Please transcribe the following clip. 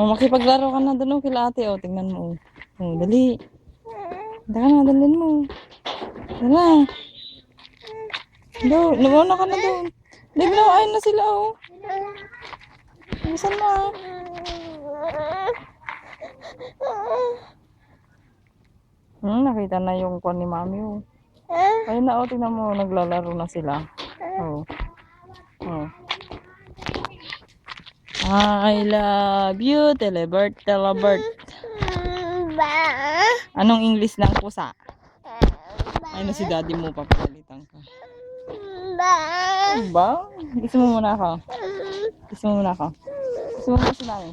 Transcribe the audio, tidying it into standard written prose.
Oh, makipaglaro ka na doon kila ate. Oh, tingnan mo. Oh, dali. Dali na, dalhin mo. Dala. Doon, lumuna ka na doon. Hindi, binawain na sila, oh. Saan na? Nakita na yung kwan ni mami, oh. Ayun na, oh, tingnan mo, naglalaro na sila. Oh. Oh. I love you, Telebert, Telebert. Anong English ng pusa? Ay na si daddy mo, papagalitan ka. Ba? Kiss mo muna ako. Kiss mo muna ako. Kiss mo muna si mami.